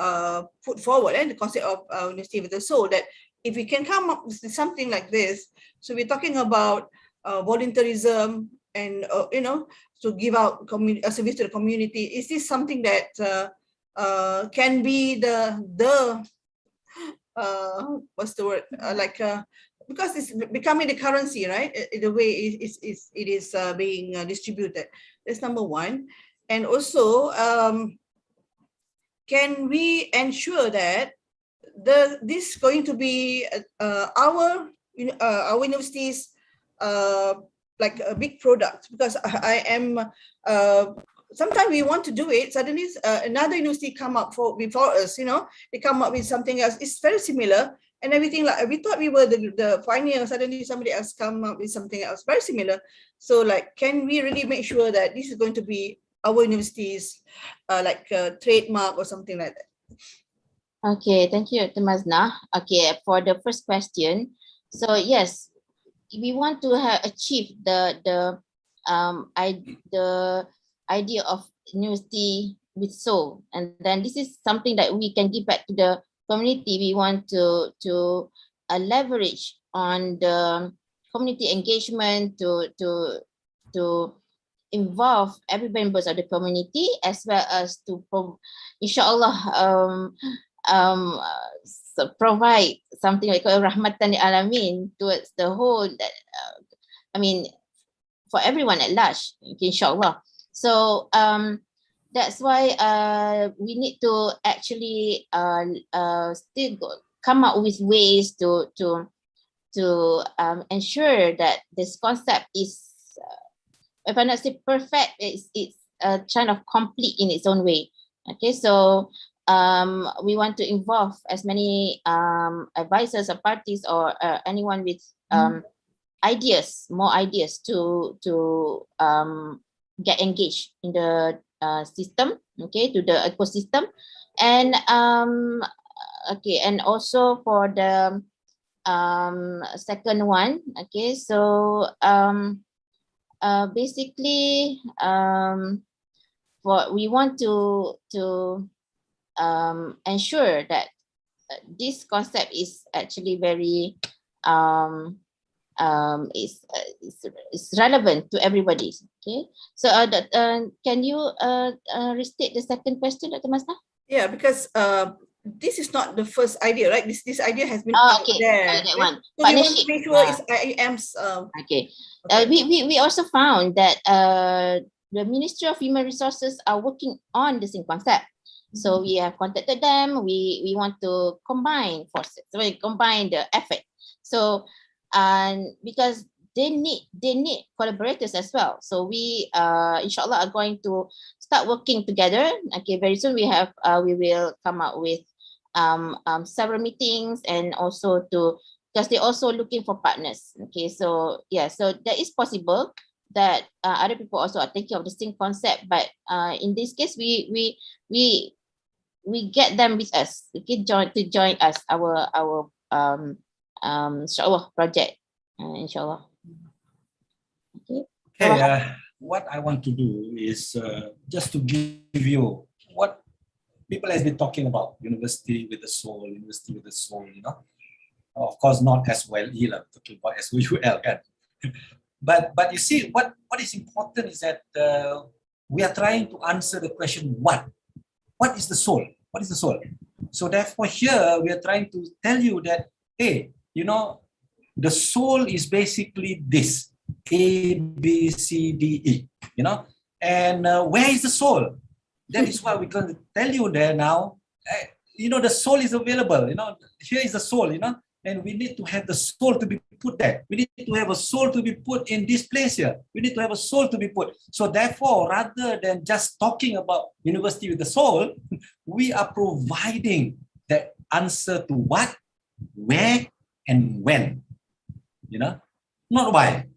put forward, and the concept of university with a soul, that if we can come up with something like this, so we're talking about volunteerism and to give out a service to the community. Is this something that can be the what's the word, because it's becoming the currency, right? The way it is being distributed. That's number one. And also, can we ensure that this going to be our universities like a big product? Because I am sometimes we want to do it, suddenly another university come up before us, they come up with something else. It's very similar and everything, like we thought we were the pioneer, suddenly somebody else come up with something else very similar. So like, can we really make sure that this is going to be our universities like a trademark or something like that? Okay, thank you, Maznah. Okay, for the first question, so yes, we want to achieve the idea of university with soul, and then this is something that we can give back to the community. We want to leverage on the community engagement to involve every members of the community, as well as to inshallah provide something like a rahmatan lil alamin towards the whole, that for everyone at large, inshallah. So that's why we need to actually still come up with ways to ensure that this concept is, if I not say perfect, it's kind of complete in its own way. Okay, so we want to involve as many advisors or parties or anyone with more ideas to get engaged in the system, okay, to the ecosystem. And okay, and also for the second one, okay, so basically we want to ensure that this concept is actually very is relevant to everybody. Okay, so can you restate the second question, Dr. Maznah? Yeah, because this is not the first idea, right? This idea has been out okay. there. That one. So we want to make sure it's IIM's. Okay. We also found that the Ministry of Human Resources are working on the same concept. So we have contacted them. We want to combine forces, so we combine the effort. So because they need collaborators as well. So we inshallah are going to start working together. Okay, very soon we will come up with several meetings, and also because they're also looking for partners. Okay, so yeah, so that is possible that other people also are thinking of the same concept, but in this case we get them with us, okay, join us, our inshallah project, inshallah. Okay. What I want to do is just to give you what people has been talking about, university with the soul, Of course, not as well, talking about SOUL, kan? But you see, what is important is that we are trying to answer the question, what is the soul? What is the soul? So therefore here, we are trying to tell you that, hey, the soul is basically this, A, B, C, D, E, and where is the soul? That is why we're going to tell you there now. The soul is available. Here is the soul. And we need to have the soul to be put there. We need to have a soul to be put in this place here. We need to have a soul to be put. So therefore, rather than just talking about university with the soul, we are providing the answer to what, where, and when. Not why.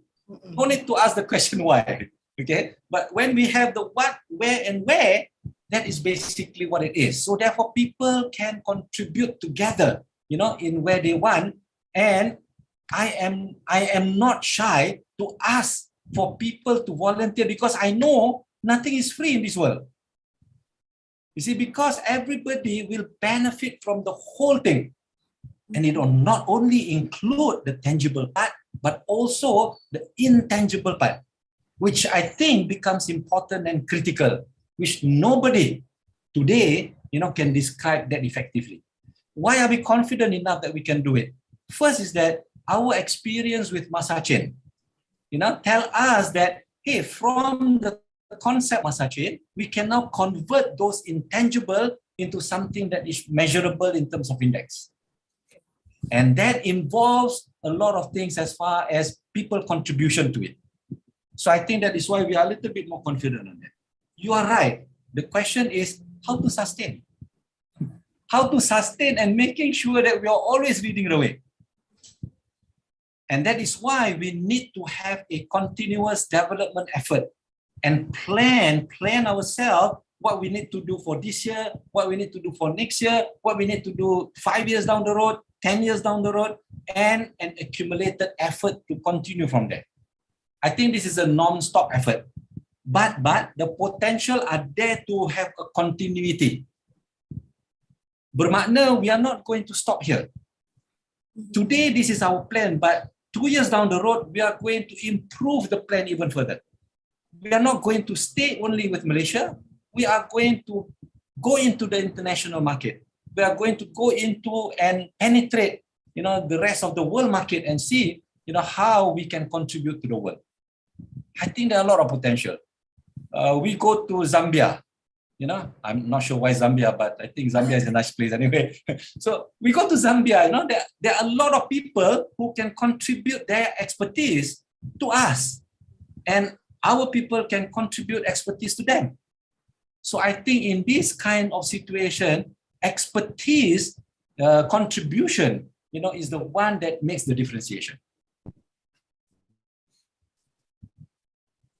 No need to ask the question why. Okay, but when we have the what, where, and where, that is basically what it is. So therefore, people can contribute together, in where they want. And I am not shy to ask for people to volunteer, because I know nothing is free in this world. You see, because everybody will benefit from the whole thing. And it will not only include the tangible part, but also the intangible part, which I think becomes important and critical, which nobody today, can describe that effectively. Why are we confident enough that we can do it? First is that our experience with masa chain, tell us that, hey, from the concept masa chain, we can now convert those intangible into something that is measurable in terms of index. And that involves a lot of things as far as people contribution to it. So I think that is why we are a little bit more confident on that. You are right. The question is how to sustain. How to sustain and making sure that we are always leading the way. And that is why we need to have a continuous development effort and plan ourselves what we need to do for this year, what we need to do for next year, what we need to do 5 years down the road, 10 years down the road, and an accumulated effort to continue from there. I think this is a non-stop effort, but the potential are there to have a continuity. Bermakna we are not going to stop here. Today, this is our plan, but 2 years down the road, we are going to improve the plan even further. We are not going to stay only with Malaysia. We are going to go into the international market. We are going to go into and penetrate, the rest of the world market and see, how we can contribute to the world. I think there are a lot of potential. We go to Zambia. I'm not sure why Zambia, but I think Zambia is a nice place anyway. So we go to Zambia, there are a lot of people who can contribute their expertise to us. And our people can contribute expertise to them. So I think in this kind of situation, expertise contribution, is the one that makes the differentiation.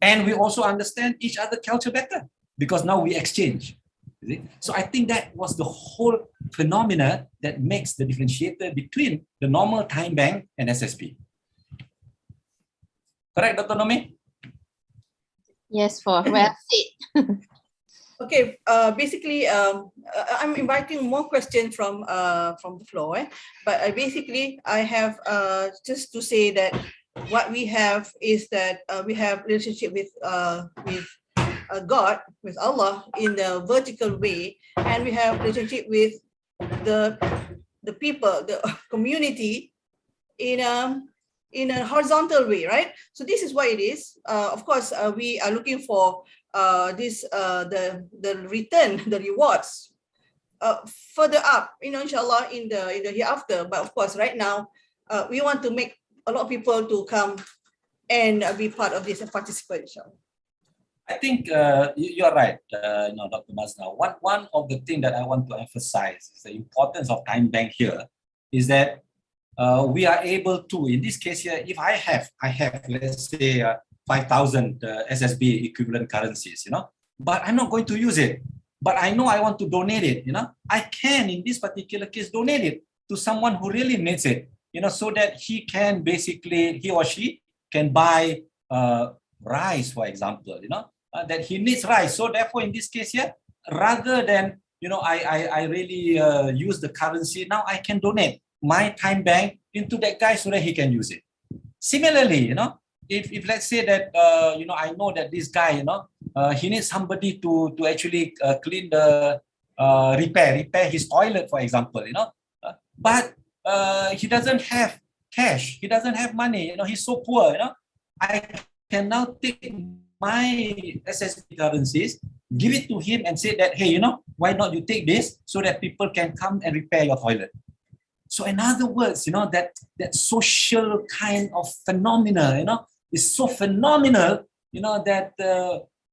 And we also understand each other culture better because now we exchange. So I think that was the whole phenomena that makes the differentiator between the normal time bank and SSB. Correct, Dr. Normi? Yes, well said. Okay, basically, I'm inviting more questions from the floor. But basically, I have just to say that what we have is that we have relationship with God, with Allah in the vertical way, and we have relationship with the people, the community in a horizontal way, right? So this is what it is. Of course, we are looking for the return, the rewards further up, inshallah, in the hereafter. But of course, right now, we want to make a lot of people to come and be part of this and participate, inshallah. I think you're right, Dr. Maznah. One of the things that I want to emphasize is the importance of time bank here is that we are able to, in this case here, if I have, let's say, 5,000 SSB equivalent currencies, but I'm not going to use it. But I know I want to donate it, I can, in this particular case, donate it to someone who really needs it, so that he or she can buy rice, for example, that he needs rice. So therefore, in this case here, rather than, I really use the currency, now I can donate my time bank into that guy so that he can use it. Similarly, if let's say that, I know that this guy, he needs somebody to actually clean the, repair his toilet, for example, but he doesn't have cash, he doesn't have money, he's so poor, I can now take my SSB currencies, give it to him and say that, hey, why not you take this so that people can come and repair your toilet. So in other words, that social kind of phenomena, is so phenomenal, that,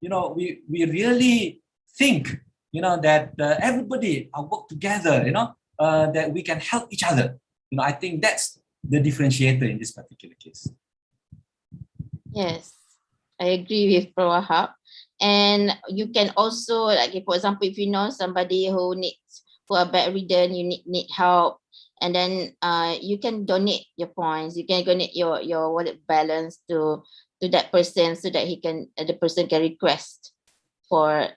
we really think, that everybody work together, that we can help each other. I think that's the differentiator in this particular case. Yes, I agree with Prof. Wahab. And you can also, like, for example, if you know somebody who are bedridden, you need help, and then you can donate your points. You can donate your wallet balance to that person so that the person can request for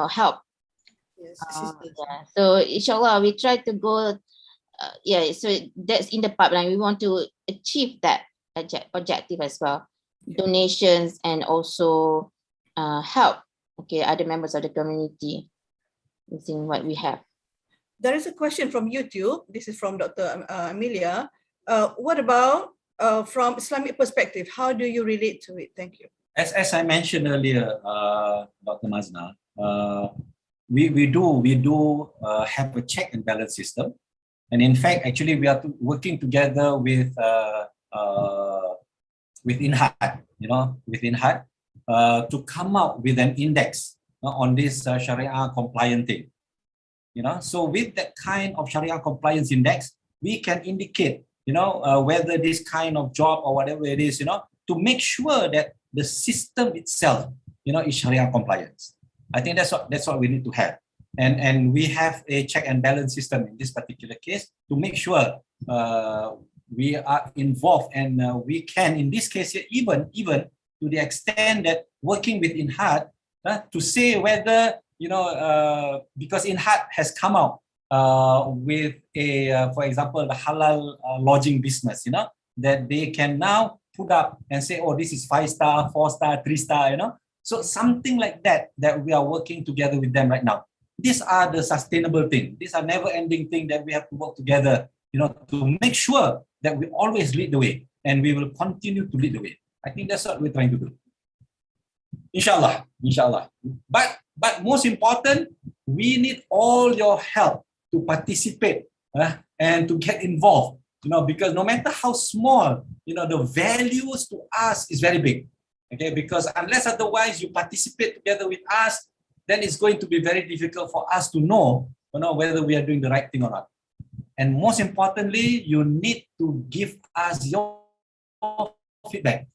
help Yes, assistance. Yeah. So inshallah, we try to go. So that's in the pipeline. We want to achieve that objective as well. Donations and also help. Okay, other members of the community using what we have. There is a question from YouTube. This is from Dr. Amelia. What about from Islamic perspective? How do you relate to it? Thank you. As I mentioned earlier, Dr. Maznah, we do have a check and balance system, and in fact, actually, we are working together with Inhad, to come up with an index on this Sharia compliant thing. So with that kind of Sharia compliance index, we can indicate, whether this kind of job or whatever it is, to make sure that the system itself, is Sharia compliance. I think that's what we need to have. And we have a check and balance system in this particular case to make sure we are involved, and we can, in this case, even to the extent that working with Inhad to say whether, because Inhad has come out with a, for example, the halal lodging business, that they can now put up and say, oh, this is 5-star, 4-star, 3-star, So something like that we are working together with them right now. These are the sustainable things. These are never-ending things that we have to work together, to make sure that we always lead the way, and we will continue to lead the way. I think that's what we're trying to do. Inshallah. But most important, we need all your help to participate and to get involved, because no matter how small, the values to us is very big. Okay, because unless otherwise you participate together with us, then it's going to be very difficult for us to know, whether we are doing the right thing or not. And most importantly, you need to give us your feedback.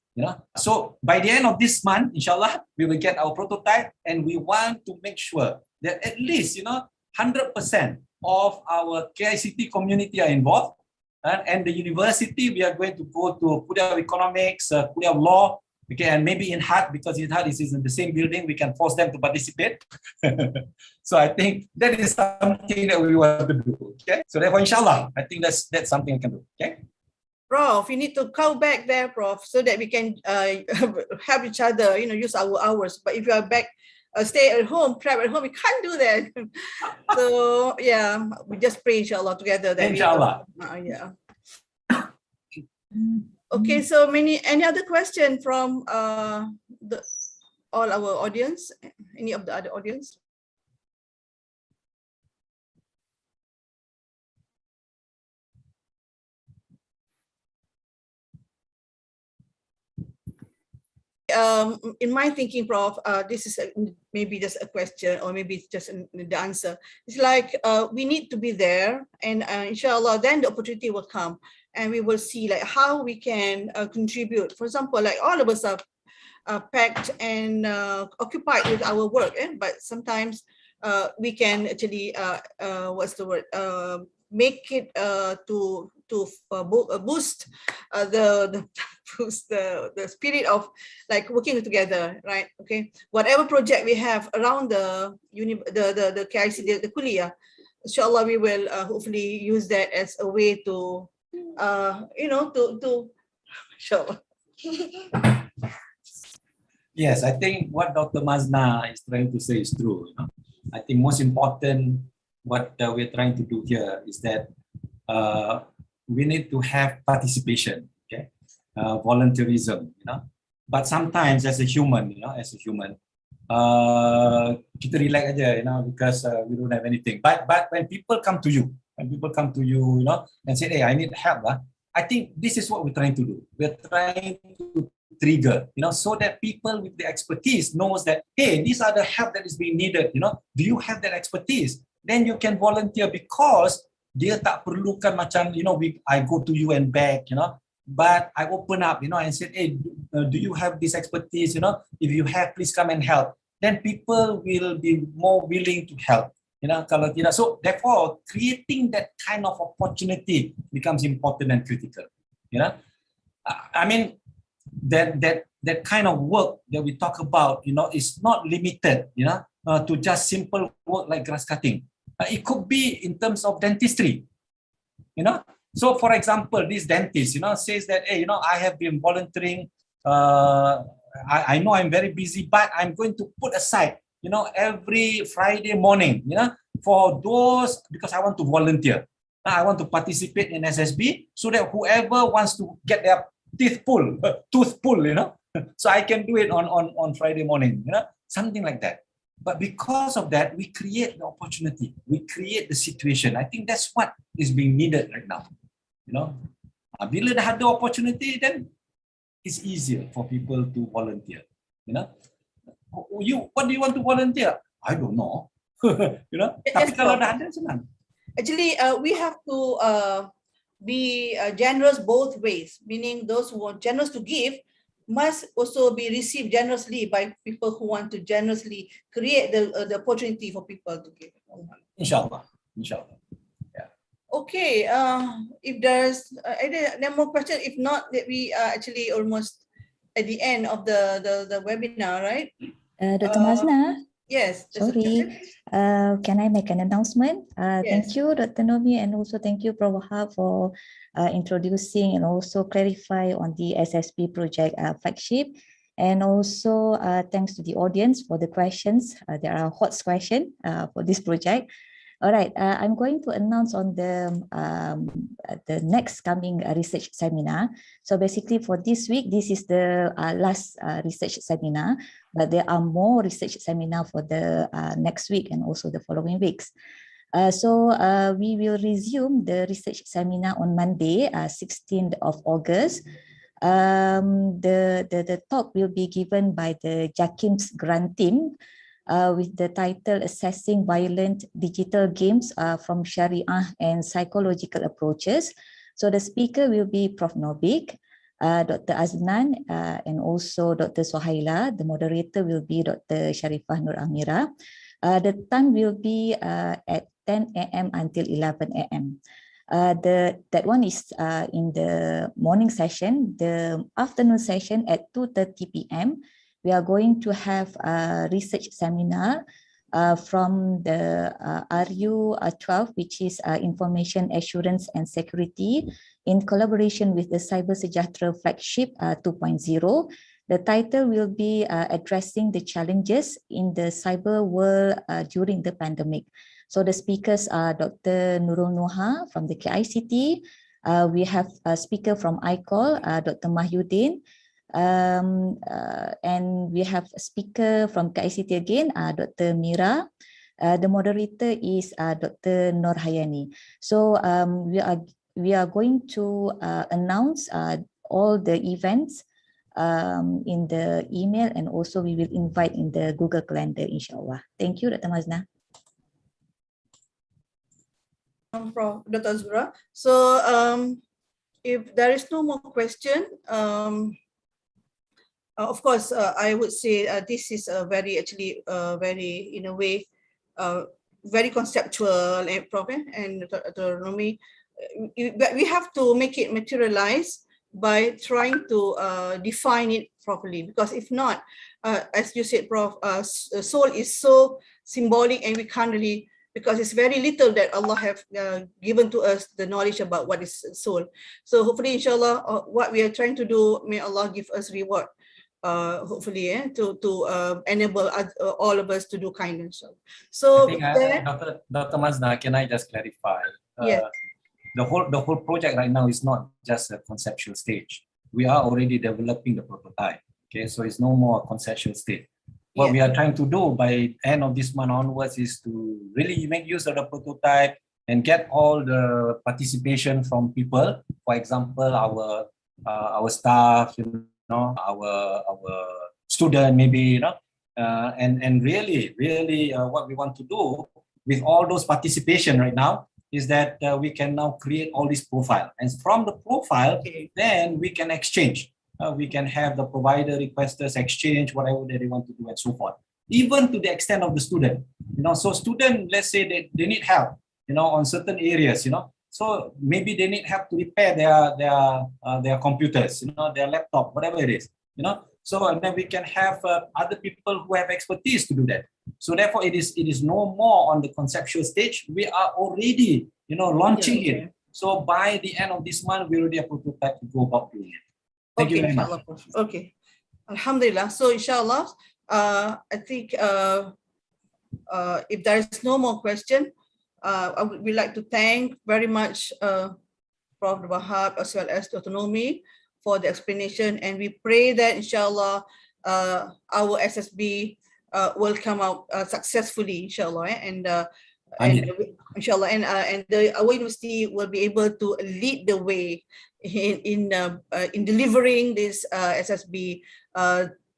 So by the end of this month, inshallah, we will get our prototype, and we want to make sure that at least 100% of our KICT community are involved, and the university, we are going to go to Kuliah of Economics, Kuliah of Law, okay, and maybe Inhad, because Inhad is in the same building, we can force them to participate. So I think that is something that we want to do. Okay, so therefore, inshallah, I think that's something we can do. Okay. Prof, you need to go back there, Prof, so that we can help each other, use our hours. But if you are back, stay at home, trapped at home, we can't do that. So yeah, we just pray, inshallah, together. That inshallah. Okay, so any other question from all our audience? Any of the other audience? In my thinking, Prof, this is maybe just a question, or maybe it's just the answer. It's like we need to be there, and inshallah, then the opportunity will come, and we will see like how we can contribute. For example, like all of us are packed and occupied with our work, but sometimes we can actually what's the word? Make it to boost the spirit of like working together, right? Okay, whatever project we have around the KIC, the Kuliah, inshallah, we will hopefully use that as a way to inshallah. Yes, I think what Dr. Maznah is trying to say is true. I think most important, what we're trying to do here is that we need to have participation, okay, volunteerism, But sometimes, as a human, kita relax aja, because we don't have anything. But when people come to you, and say, hey, I need help, I think this is what we're trying to do. We're trying to trigger, so that people with the expertise knows that, hey, these are the help that is being needed, Do you have that expertise? Then you can volunteer, because dia tak perlukan macam, I go to you and back, but I open up, and said, hey, do you have this expertise? If you have, please come and help. Then people will be more willing to help, kalau tidak. So therefore, creating that kind of opportunity becomes important and critical, I mean, that that kind of work that we talk about, is not limited, to just simple work like grass cutting. It could be in terms of dentistry, So, for example, this dentist, says that, hey, I have been volunteering. I know I'm very busy, but I'm going to put aside, every Friday morning, for those, because I want to volunteer. I want to participate in SSB so that whoever wants to get their tooth pulled, so I can do it on Friday morning, something like that. But because of that, we create the opportunity, we create the situation. I think that's what is being needed right now. Bila dah ada opportunity, then it's easier for people to volunteer. What do you want to volunteer? I don't know. Tapi kalau dah ada, senang. Actually, we have to be generous both ways, meaning those who are generous to give must also be received generously by people who want to generously create the opportunity for people to give. Inshallah. Yeah. Okay, if there's any more questions, if not, that we are actually almost at the end of the webinar, right? Dr. Maznah? Yes. Sorry, can I make an announcement? Yes. Thank you, Dr. Normi, and also thank you, Prof. Wahab, for introducing and also clarify on the SSB project Flagship. And also thanks to the audience for the questions. There are hot questions for this project. All right, I'm going to announce on the next coming research seminar. So basically for this week, this is the last research seminar, but there are more research seminar for the next week and also the following weeks. So we will resume the research seminar on Monday, 16th of August. The talk will be given by the Jakim's grant team, with the title Assessing Violent Digital Games from Sharia and Psychological Approaches. So the speaker will be Prof. Nobik, Dr. Aznan, and also Dr. Sohaila. The moderator will be Dr. Sharifah Nur Amira. The time will be at 10 a.m. until 11 a.m. That one is in the morning session. The afternoon session at 2:30 p.m. We are going to have a research seminar from the RU12, which is Information Assurance and Security, in collaboration with the Cyber Sejahtera Flagship 2.0. The title will be addressing the challenges in the cyber world during the pandemic. So the speakers are Dr. Nurul Nuha from the KICT. We have a speaker from ICOL, Dr. Mahyuddin. And we have a speaker from KICT again, Dr. Mira. The moderator is Dr. Nur Hayani. So we are going to announce all the events in the email, and also we will invite in the Google Calendar, inshallah. Thank you, Dr. Maznah. Prof. Dr. Azura. So if there is no more question, of course, I would say this is a very, very, in a way, very conceptual, Prof. And Dr. Normi. But we have to make it materialize by trying to define it properly, because if not, as you said, Prof, soul is so symbolic, and we can't really, because it's very little that Allah have given to us the knowledge about what is soul. So hopefully, inshallah, what we are trying to do, may Allah give us reward. Hopefully, to enable all of us to do kindness. So, Dr. Maznah, can I just clarify? Yes. The whole project right now is not just a conceptual stage. We are already developing the prototype. Okay, so it's no more a conceptual stage. What we are trying to do by end of this month onwards is to really make use of the prototype and get all the participation from people. For example, our staff, our student, maybe, and really what we want to do with all those participation right now is that we can now create all this profile, and from the profile, then we can exchange. We can have the provider requesters exchange whatever they want to do and so forth, even to the extent of the student. So student, let's say they need help, on certain areas, so maybe they need help to repair their computers, their laptop, whatever it is, So and then we can have other people who have expertise to do that. So therefore, it is no more on the conceptual stage. We are already, launching it. So by the end of this month, we already have a prototype to go about doing it. Thank you very much. Okay. Alhamdulillah. So inshallah, I think if there is no more question, we'd like to thank very much Prof. Wahab as well as Dr. Normi for the explanation, and we pray that inshallah our SSB will come out successfully, inshallah, and inshallah, and our university will be able to lead the way in delivering this SSB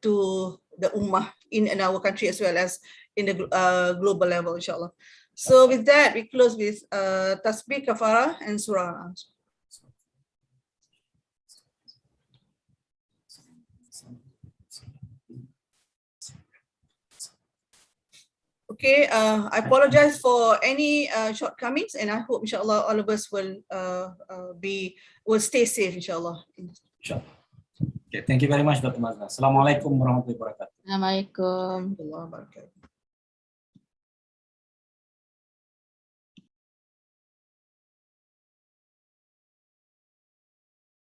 to the ummah in our country as well as in the global level, inshallah. So with that, we close with tasbih, kafara, and surah. Okay, I apologize for any shortcomings, and I hope inshallah all of us will stay safe, inshallah. Inshallah. Okay, thank you very much, Dr. Maznah. Assalamualaikum warahmatullahi wabarakatuh. Assalamualaikum. Allah barakatuh.